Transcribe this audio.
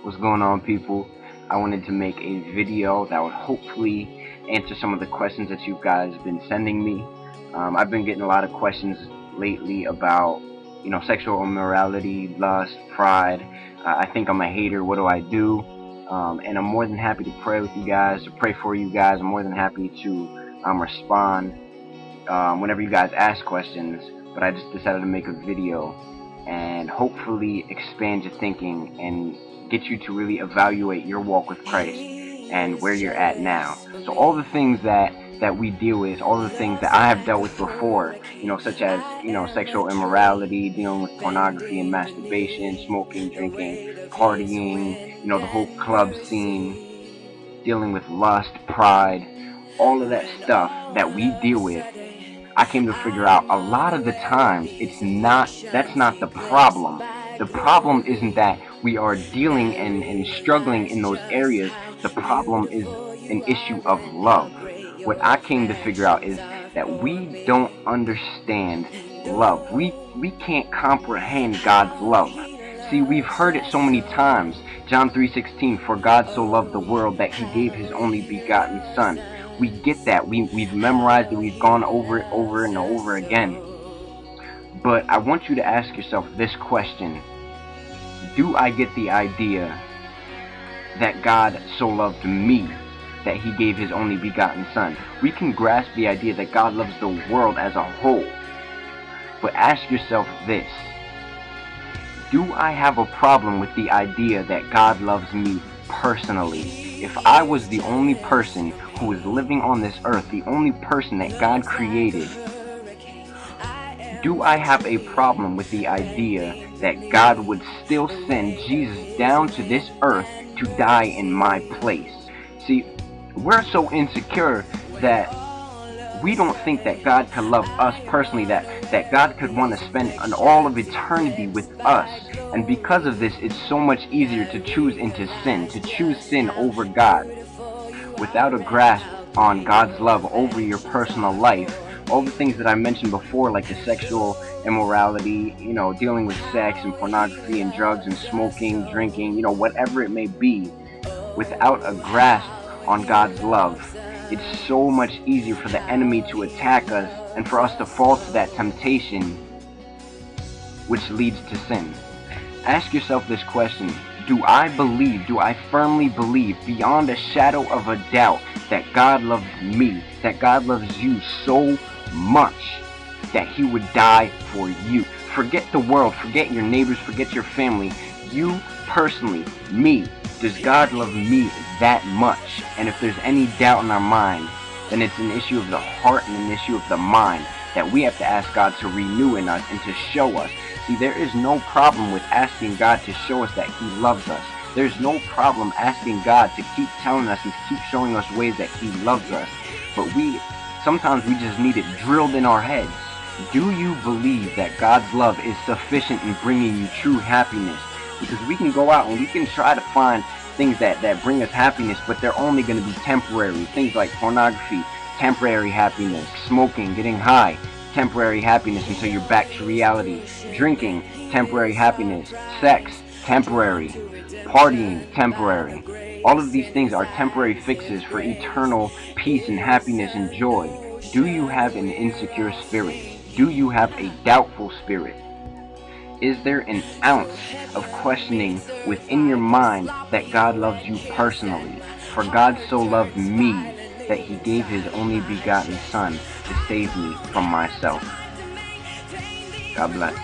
What's going on, people? I wanted to make a video that would hopefully answer some of the questions that you guys have been sending me. I've been getting a lot of questions lately about, sexual immorality, lust, pride. I think I'm a hater. What do I do? And I'm more than happy to pray with you guys, to pray for you guys. I'm more than happy to respond whenever you guys ask questions. But I just decided to make a video and hopefully expand your thinking and get you to really evaluate your walk with Christ and where you're at now. So all the things that we deal with, all the things that I have dealt with before, such as, sexual immorality, dealing with pornography and masturbation, smoking, drinking, partying, the whole club scene, dealing with lust, pride, all of that stuff that we deal with, I came to figure out a lot of the times that's not the problem. The problem isn't that we are dealing and struggling in those areas. The problem is an issue of love. What I came to figure out is that we don't understand love. We can't comprehend God's love. See, we've heard it so many times. John 3:16, for God so loved the world that he gave his only begotten son. We get that. We've memorized it. We've gone over it over and over again. But I want you to ask yourself this question. Do I get the idea that God so loved me that he gave his only begotten son? We can grasp the idea that God loves the world as a whole. But ask yourself this. Do I have a problem with the idea that God loves me personally? If I was the only person who was living on this earth, the only person that God created, do I have a problem with the idea that God would still send Jesus down to this earth to die in my place? See, we're so insecure that we don't think that God could love us personally, that God could want to spend all of eternity with us. And because of this, it's so much easier to choose to choose sin over God. Without a grasp on God's love over your personal life, all the things that I mentioned before, like the sexual immorality, dealing with sex and pornography and drugs and smoking, drinking, whatever it may be, without a grasp on God's love, it's so much easier for the enemy to attack us and for us to fall to that temptation, which leads to sin. Ask yourself this question. Do I firmly believe beyond a shadow of a doubt that God loves me, that God loves you so much that he would die for you? Forget the world, forget your neighbors, forget your family. You personally, me, does God love me that much? And if there's any doubt in our mind, then it's an issue of the heart and an issue of the mind that we have to ask God to renew in us and to show us. See, there is no problem with asking God to show us that he loves us. There's no problem asking God to keep telling us and to keep showing us ways that he loves us. But sometimes we just need it drilled in our heads. Do you believe that God's love is sufficient in bringing you true happiness? Because we can go out and we can try to find things that bring us happiness, but they're only going to be temporary. Things like pornography, temporary happiness. Smoking, getting high, temporary happiness until you're back to reality. Drinking, temporary happiness. Sex, temporary. Partying, temporary. All of these things are temporary fixes for eternal peace and happiness and joy. Do you have an insecure spirit? Do you have a doubtful spirit? Is there an ounce of questioning within your mind that God loves you personally? For God so loved me that he gave his only begotten son to save me from myself. God bless.